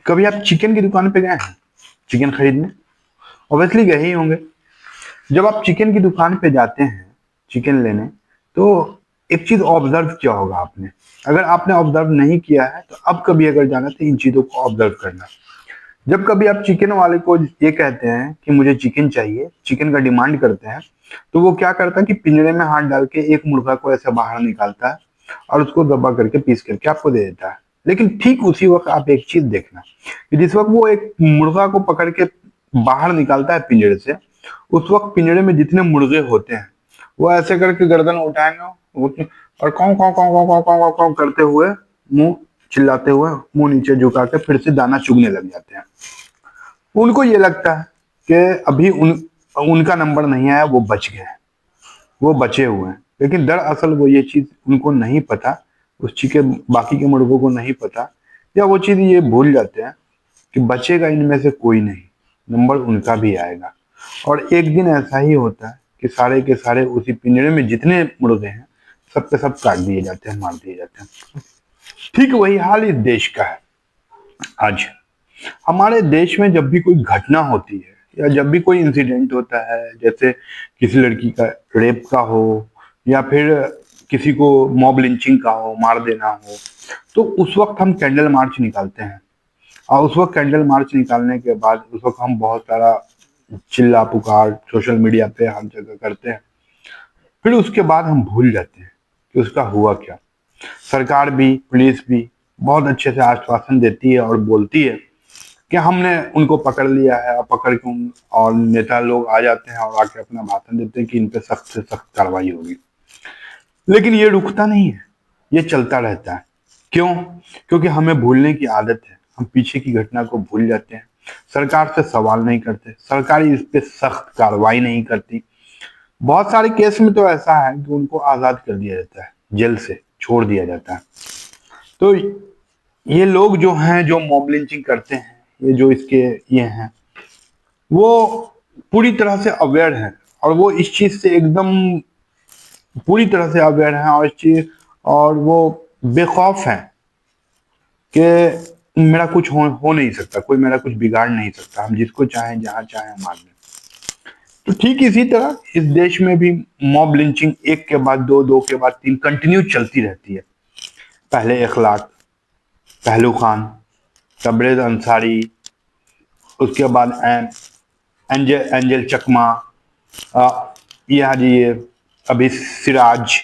कभी आप चिकन की दुकान पे गए हैं चिकन खरीदने? ऑब्वियसली गए ही होंगे। जब आप चिकन की दुकान पे जाते हैं चिकन लेने, तो एक चीज ऑब्जर्व किया होगा आपने। अगर आपने ऑब्जर्व नहीं किया है तो अब कभी अगर जाना तो इन चीजों को ऑब्जर्व करना। जब कभी आप चिकन वाले को ये कहते हैं कि मुझे चिकन चाहिए, चिकन का डिमांड करते हैं, तो वो क्या करता है कि पिंजरे में हाथ डाल के एक मुर्गा को ऐसे बाहर निकालता है और उसको दबा करके पीस करके आपको दे देता है। लेकिन ठीक उसी वक्त आप एक चीज देखना कि जिस वक्त वो एक मुर्गा को पकड़ के बाहर निकालता है पिंजरे से, उस वक्त पिंजरे में जितने मुर्गे होते हैं वो ऐसे करके गर्दन उठाएंगे और कौं कौं कौं कौं कौं कौं कौं कौं करते हुए, मुंह चिल्लाते हुए मुंह नीचे झुका के फिर से दाना चुगने लग जाते हैं। उनको ये लगता है कि अभी उनका नंबर नहीं आया, वो बच गए, वो बचे हुए हैं। लेकिन दरअसल वो ये चीज उनको नहीं पता, उस चीज बाकी के मुर्गों को नहीं पता, या वो चीज ये भूल जाते हैं कि बचेगा इनमें से कोई नहीं, नंबर उनका भी आएगा। और एक दिन ऐसा ही होता है कि सारे के सारे उसी पिंजरे में जितने मुर्गे हैं सब के सब काट दिए जाते हैं, मार दिए जाते हैं। ठीक वही हाल इस देश का है आज। हमारे देश में जब भी कोई घटना होती है या जब भी कोई इंसिडेंट होता है, जैसे किसी लड़की का रेप का हो या फिर किसी को मॉब लिंचिंग का हो, मार देना हो, तो उस वक्त हम कैंडल मार्च निकालते हैं। और उस वक्त कैंडल मार्च निकालने के बाद उस वक्त हम बहुत सारा चिल्ला पुकार सोशल मीडिया पे हर जगह करते हैं। फिर उसके बाद हम भूल जाते हैं कि उसका हुआ क्या। सरकार भी, पुलिस भी बहुत अच्छे से आश्वासन देती है और बोलती है कि हमने उनको पकड़ लिया है, और पकड़ के और नेता लोग आ जाते हैं और आके अपना भाषण देते हैं कि इन पे सख्त से सख्त कार्रवाई होगी। लेकिन ये रुकता नहीं है, ये चलता रहता है। क्यों? क्योंकि हमें भूलने की आदत है, हम पीछे की घटना को भूल जाते हैं। सरकार से सवाल नहीं करते, सरकार इस पे सख्त कार्रवाई नहीं करती। बहुत सारे केस में तो ऐसा है कि उनको आजाद कर दिया जाता है, जेल से छोड़ दिया जाता है। तो ये लोग जो हैं, जो मॉब लिंचिंग करते हैं, ये जो इसके ये हैं, वो पूरी तरह से अवेयर हैं और वो इस चीज से एकदम पूरी तरह से अवेयर हैं और इस चीज और वो बेखौफ हैं कि मेरा कुछ हो नहीं सकता, कोई मेरा कुछ बिगाड़ नहीं सकता, हम जिसको चाहें जहां चाहें मार दें। तो ठीक इसी तरह इस देश में भी मॉब लिंचिंग एक के बाद दो, दो के बाद तीन कंटिन्यू चलती रहती है। पहले इखलाक, पहलू खान, तबरेज अंसारी, उसके बाद एंजल एंजल चकमा, यहाँ जी अभी सिराज,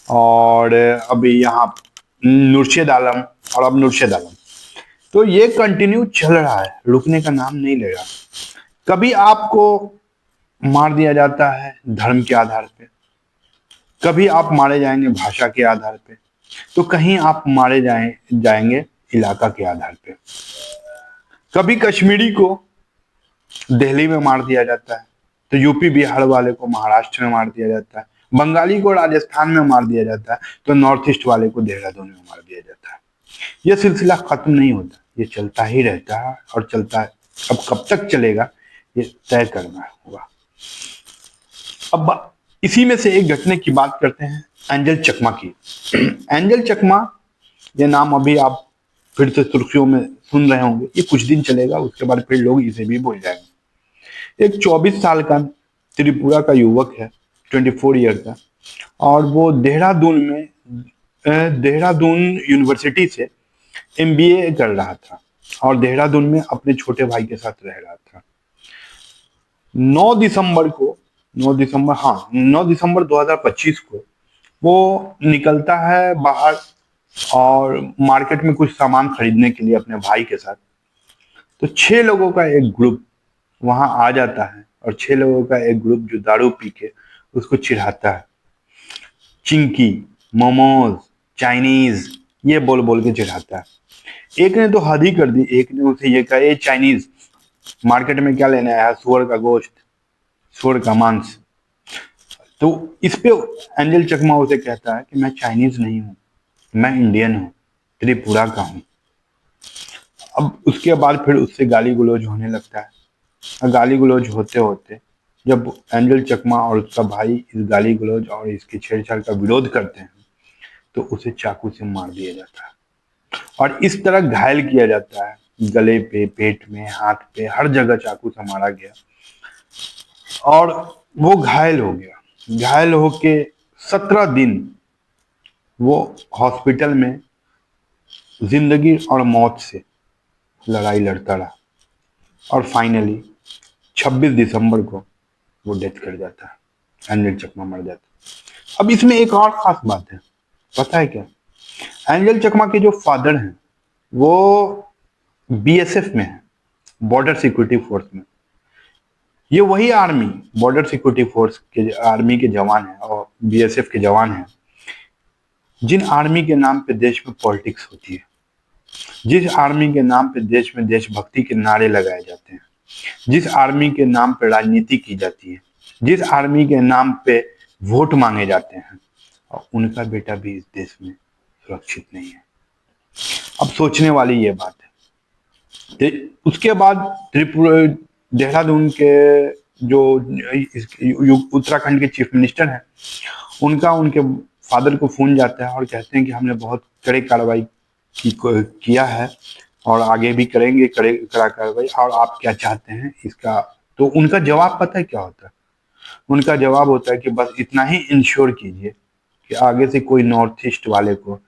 और अभी यहाँ नूरशेद आलम, और अब नूरशेद आलम। तो ये कंटिन्यू चल रहा है, रुकने का नाम नहीं ले रहा। कभी आपको मार दिया जाता है धर्म के आधार पे, कभी आप मारे जाएंगे भाषा के आधार पे, तो कहीं आप मारे जाएंगे इलाका के आधार पे। कभी कश्मीरी को दिल्ली में मार दिया जाता है, तो यूपी बिहार वाले को महाराष्ट्र में मार दिया जाता है। बंगाली को राजस्थान में मार दिया जाता है, तो नॉर्थ ईस्ट वाले को देहरादून में मार दिया जाता है। यह सिलसिला खत्म नहीं होता, ये चलता ही रहता है और चलता है। अब कब तक चलेगा ये तय करना होगा। अब इसी में से एक घटना की बात करते हैं, एंजल चकमा की। एंजल चकमा, ये नाम अभी आप फिर से सुर्खियों में सुन रहे होंगे, ये कुछ दिन चलेगा, उसके बाद फिर लोग इसे भी भूल जाएंगे। एक 24 साल का त्रिपुरा का युवक है, 24 ईयर का, और वो देहरादून यूनिवर्सिटी से एमबीए कर रहा था और देहरादून में अपने छोटे भाई के साथ रह रहा था। 9 दिसंबर को 9 दिसंबर 2025 को वो निकलता है बाहर और मार्केट में कुछ सामान खरीदने के लिए अपने भाई के साथ। तो 6 लोगों का एक ग्रुप वहां आ जाता है और 6 लोगों का एक ग्रुप जो दारू पी के उसको चिढ़ाता है। चिंकी, मोमोज, चाइनीज, ये बोल बोल के चिढ़ाता है। एक ने तो हद ही कर दी, एक ने उसे ये कहा, ये चाइनीज मार्केट में क्या लेने आया है, सुअर का गोश्त, सुअर का मांस। तो इस पे एंजल चकमा उसे कहता है कि मैं चाइनीज नहीं हूं, मैं इंडियन हूं, त्रिपुरा का हूं। अब उसके बाद फिर उससे गाली गलौज होने लगता है, और गाली गलौज होते होते जब एंजल चकमा और उसका भाई इस गाली गलौज और इसकी छेड़छाड़ का विरोध करते हैं, तो उसे चाकू से मार दिया जाता है और इस तरह घायल किया जाता है गले पे, पेट में, हाथ पे, हर जगह चाकू से मारा गया और वो घायल हो गया। घायल होके 17 दिन वो हॉस्पिटल में जिंदगी और मौत से लड़ाई लड़ता रहा और फाइनली 26 दिसंबर को वो डेथ कर जाता है। एंजल चकमा मर जाता है। अब इसमें एक और खास बात है, पता है क्या? एंजल चकमा के जो फादर हैं वो बीएसएफ में है, बॉर्डर सिक्योरिटी फोर्स में। ये वही आर्मी, बॉर्डर सिक्योरिटी फोर्स के आर्मी के जवान हैं और बीएसएफ के जवान हैं जिन आर्मी के नाम पे देश में पॉलिटिक्स होती है, जिस आर्मी के नाम पे देश में देशभक्ति के नारे लगाए जाते हैं, जिस आर्मी के नाम पे राजनीति की जाती है, जिस आर्मी के नाम पे वोट मांगे जाते हैं, और उनका बेटा भी इस देश में सुरक्षित नहीं है। अब सोचने वाली ये बात है। उसके बाद त्रिपुरा, देहरादून के जो उत्तराखंड के चीफ मिनिस्टर हैं, उनका उनके फादर को फोन जाता है और कहते हैं कि हमने बहुत कड़े कार्रवाई किया है और आगे भी करेंगे कड़ा कार्रवाई, और आप क्या चाहते हैं इसका। तो उनका जवाब पता है क्या होता है? उनका जवाब होता है कि बस इतना ही इंश्योर कीजिए कि आगे से कोई नॉर्थ ईस्ट वाले को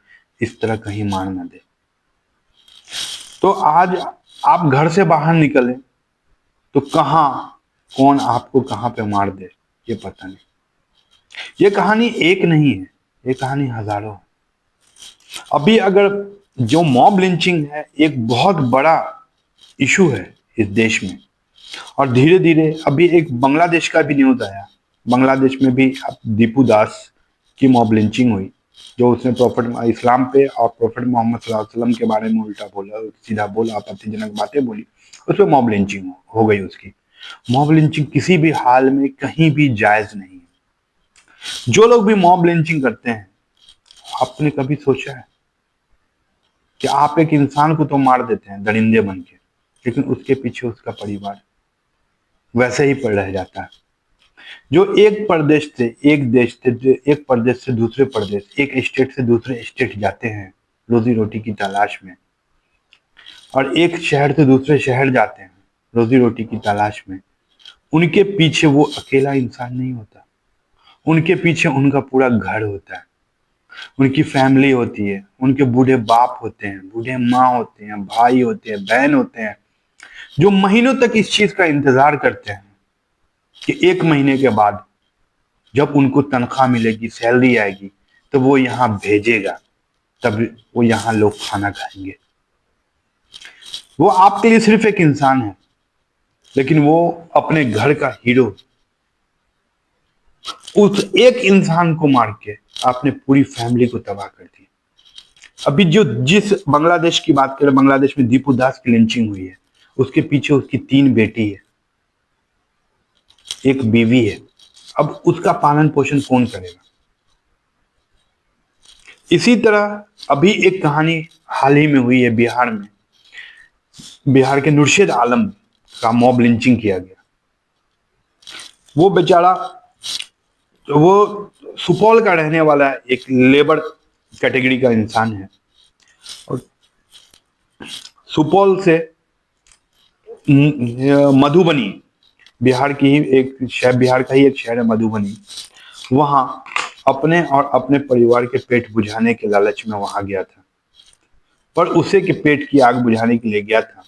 इस तरह कहीं मार ना दे। तो आज आप घर से बाहर निकले तो कहाँ कौन आपको कहाँ पे मार दे ये पता नहीं। ये कहानी एक नहीं है, ये कहानी हजारों है। अभी अगर जो मॉब लिंचिंग है एक बहुत बड़ा इशू है इस देश में, और धीरे धीरे अभी एक बांग्लादेश का भी न्यूज आया। बांग्लादेश में भी अब दीपू दास की मॉब लिंचिंग हुई, जो उसने प्रॉफिट इस्लाम पे और प्रॉफिट मोहम्मद सल्लल्लाहु अलैहि वसल्लम के बारे में उल्टा बोला, सीधा बोला, आपत्तिजनक बातें बोली, उस पर मॉब लिंचिंग हो गई उसकी। मॉब लिंचिंग किसी भी हाल में कहीं भी जायज नहीं है। जो लोग भी मॉब लिंचिंग करते हैं, आपने कभी सोचा है कि आप एक इंसान को तो मार देते हैं दरिंदे बन के, लेकिन उसके पीछे उसका परिवार वैसे ही पड़ रह जाता है। जो एक प्रदेश से एक देश से, एक प्रदेश से दूसरे प्रदेश, एक स्टेट से दूसरे स्टेट जाते हैं रोजी रोटी की तलाश में, और एक शहर से दूसरे शहर जाते हैं रोजी रोटी की तलाश में, उनके पीछे वो अकेला इंसान नहीं होता। उनके पीछे उनका पूरा घर होता है, उनकी फैमिली होती है, उनके बूढ़े बाप होते हैं, बूढ़े माँ होते हैं, भाई होते हैं, बहन होते हैं, जो महीनों तक इस चीज का इंतजार करते हैं कि 1 महीने के बाद जब उनको तनख्वाह मिलेगी, सैलरी आएगी, तो वो यहाँ भेजेगा, तब वो यहाँ लोग खाना खाएंगे। वो आपके लिए सिर्फ एक इंसान है, लेकिन वो अपने घर का हीरो। उस एक इंसान को मार के आपने पूरी फैमिली को तबाह कर दिया। अभी जो जिस बांग्लादेश की बात करें, बांग्लादेश में दीपू दास की लिंचिंग हुई है, उसके पीछे उसकी 3 बेटी है, एक बीवी है। अब उसका पालन पोषण कौन करेगा? इसी तरह अभी एक कहानी हाल ही में हुई है बिहार में। बिहार के मुर्शिद आलम का मॉब लिंचिंग किया गया। वो बेचारा, वो सुपौल का रहने वाला है, एक लेबर कैटेगरी का इंसान है, और सुपौल से मधुबनी, बिहार की ही एक शहर, बिहार का ही एक शहर है मधुबनी, वहां अपने और अपने परिवार के पेट बुझाने के लालच में वहां गया था। पर उसे के पेट की आग बुझाने के लिए गया था,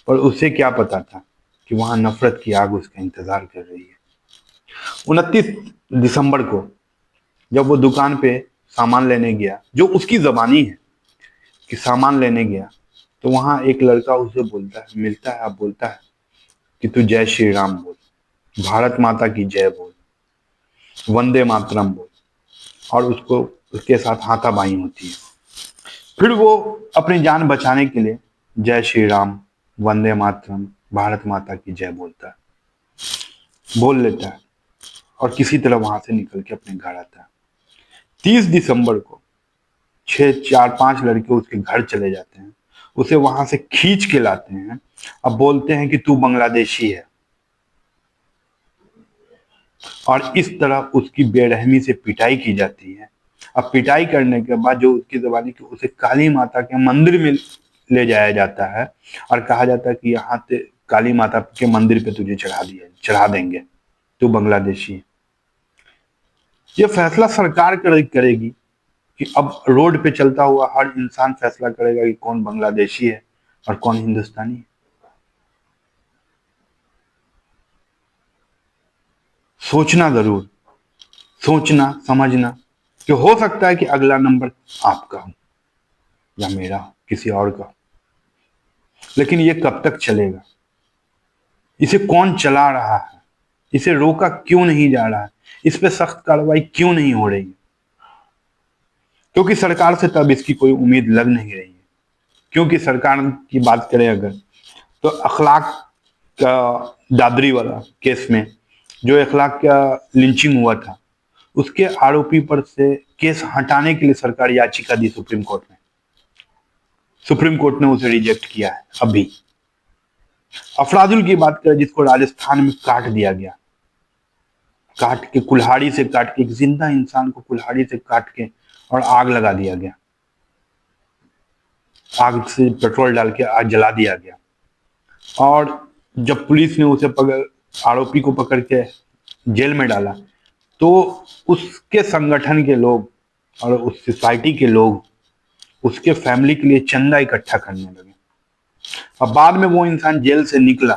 और उसे क्या पता था कि वहां नफरत की आग उसका इंतजार कर रही है। 29 दिसंबर को जब वो दुकान पे सामान लेने गया, जो उसकी जबानी है कि सामान लेने गया, तो वहां एक लड़का उसे बोलता है, मिलता है, अब बोलता है कि तू जय श्री राम बोल, भारत माता की जय बोल, वंदे मातरम बोल, और उसको उसके साथ हाथापाई होती है। फिर वो अपनी जान बचाने के लिए जय श्री राम, वंदे मातरम, भारत माता की जय बोलता है, बोल लेता है, और किसी तरह वहां से निकल के अपने घर आता है। 30 दिसंबर को 4-5 लड़के उसके घर चले जाते हैं, उसे वहां से खींच के लाते हैं, अब बोलते हैं कि तू बांग्लादेशी है, और इस तरह उसकी बेरहमी से पिटाई की जाती है। अब पिटाई करने के बाद जो उसकी जबानी की, उसे काली माता के मंदिर में ले जाया जाता है और कहा जाता है कि यहाँ पे काली माता के मंदिर पे तुझे चढ़ा देंगे, तू बांग्लादेशी है। ये फैसला सरकार करेगी कि अब रोड पे चलता हुआ हर इंसान फैसला करेगा कि कौन बांग्लादेशी है और कौन हिंदुस्तानी है। सोचना जरूर, सोचना समझना कि हो सकता है कि अगला नंबर आपका हो या मेरा हो, किसी और का हो। लेकिन ये कब तक चलेगा? इसे कौन चला रहा है? इसे रोका क्यों नहीं जा रहा है? इस पे सख्त कार्रवाई क्यों नहीं हो रही है? क्योंकि सरकार से तब इसकी कोई उम्मीद लग नहीं रही है। क्योंकि सरकार की बात करें अगर, तो अखलाक का दादरी वाला केस में जो अखलाक का लिंचिंग हुआ था, उसके आरोपी पर से केस हटाने के लिए सरकार याचिका दी सुप्रीम कोर्ट में। सुप्रीम कोर्ट ने उसे रिजेक्ट किया है। अभी अफराजुल की बात करें, जिसको राजस्थान में काट दिया गया, काट के कुल्हाड़ी से काट के, एक जिंदा इंसान को कुल्हाड़ी से काट के और आग लगा दिया गया, आग से पेट्रोल डाल के आग जला दिया गया। और जब पुलिस ने उसे आरोपी को पकड़ के जेल में डाला, तो उसके संगठन के लोग और उस सोसाइटी के लोग उसके फैमिली के लिए चंदा इकट्ठा करने लगे। अब बाद में वो इंसान जेल से निकला,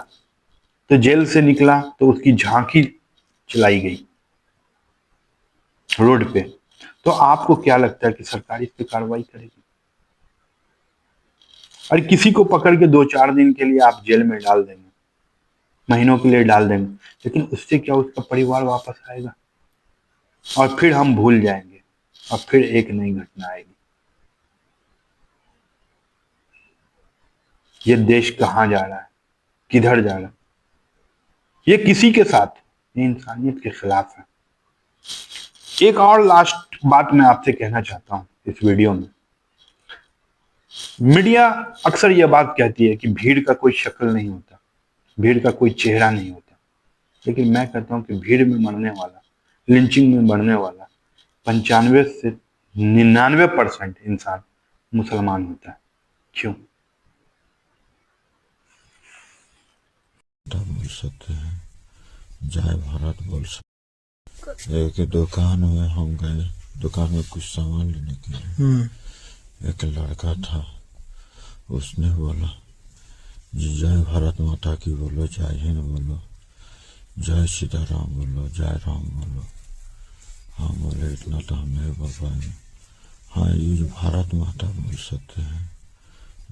तो उसकी झांकी चलाई गई रोड पे। तो आपको क्या लगता है कि सरकार इस पे कार्रवाई करेगी? अरे किसी को पकड़ के 2-4 दिन के लिए आप जेल में डाल देंगे, महीनों के लिए डाल देंगे, लेकिन उससे क्या उसका परिवार वापस आएगा? और फिर हम भूल जाएंगे और फिर एक नई घटना आएगी। ये देश कहाँ जा रहा है, किधर जा रहा है? ये किसी के साथ, ये इंसानियत के खिलाफ है। एक और लास्ट बात मैं आपसे कहना चाहता हूं इस वीडियो में। मीडिया अक्सर यह बात कहती है कि भीड़ का कोई शक्ल नहीं होता, भीड़ का कोई चेहरा नहीं होता, लेकिन मैं कहता हूं कि भीड़ में मरने वाला, लिंचिंग में मरने वाला 95 से 99% इंसान मुसलमान होता है। क्यों? बोल सकते हैं, जय भारत बोल सकते। एक दुकान में हम गए, दुकान में कुछ सामान लेने के लिए। एक लड़का था, उसने बोला जी जय भारत माता की बोलो, जय हिंद बोलो, जय सीताराम बोलो, जय राम बोलो। हाँ बोले इतना तो हम नहीं बोल पाएंगे। हाँ ये भारत माता बोल सकते हैं,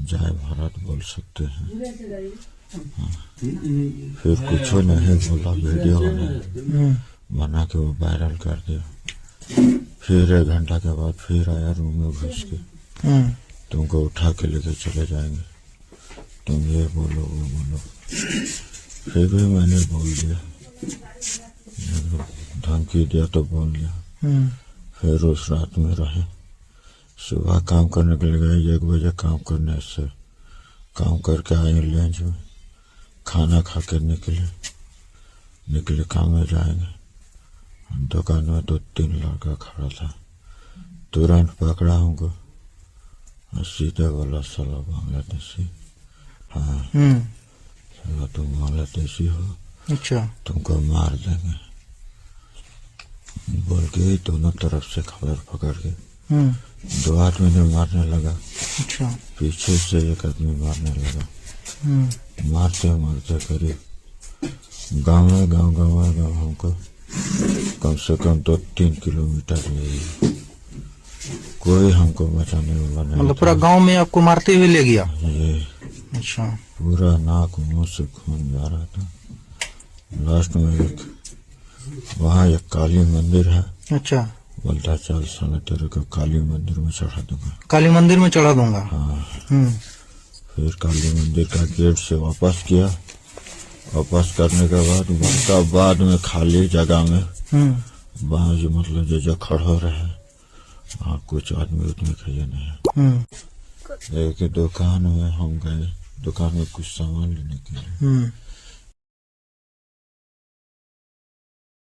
जय भारत बोल सकते हैं। हाँ। फिर कुछ नहीं बोला, वीडियो बना के वो वायरल कर दिया। फिर 1 घंटा के बाद फिर आया रूम में घुस के, तुमको उठा के लेके चले जाएंगे, तुम ये बोलो वो बोलो। फिर भी मैंने बोल दिया, धमकी दिया तो बोल दिया। फिर उस रात में रहे, सुबह काम करने के लिए गए, 1 बजे काम करने से काम करके आए लंच में, खाना खा के निकले काम में जाएंगे। दुकान में 2-3 लड़का खड़ा था, तुरंत पकड़ा हमको और सीधे बोला साला बांग्लादेशी। हाँ साला तुम बांग्लादेशी हो, अच्छा तुमको मार देंगे बोल के दोनों तरफ से खबर पकड़ के 2 आदमी ने मारने लगा। अच्छा पीछे से 1 आदमी मारने लगा। मारते मारते करीब गाँव हमको कम से कम 2-3 किलोमीटर ले, कोई हमको बचाने वाला नहीं। मतलब पूरा गांव में आपको मारते हुए ले गया? ये अच्छा। पूरा नाक मुंह से खून जा रहा था। लास्ट में वहाँ एक काली मंदिर है। अच्छा। बोलता चल साला तेरे को काली मंदिर में चढ़ा दूंगा। काली मंदिर में चढ़ा दूंगा? हाँ। फिर काली मंदिर का गेट से वापस किया। वापस करने के बाद उसका बाद में खाली जगह में वहाँ जो मतलब जो खड़ा रहे, वहाँ कुछ आदमी उतने खड़े नहीं है। एक दुकान में हम गए, दुकान में कुछ सामान लेने के लिए।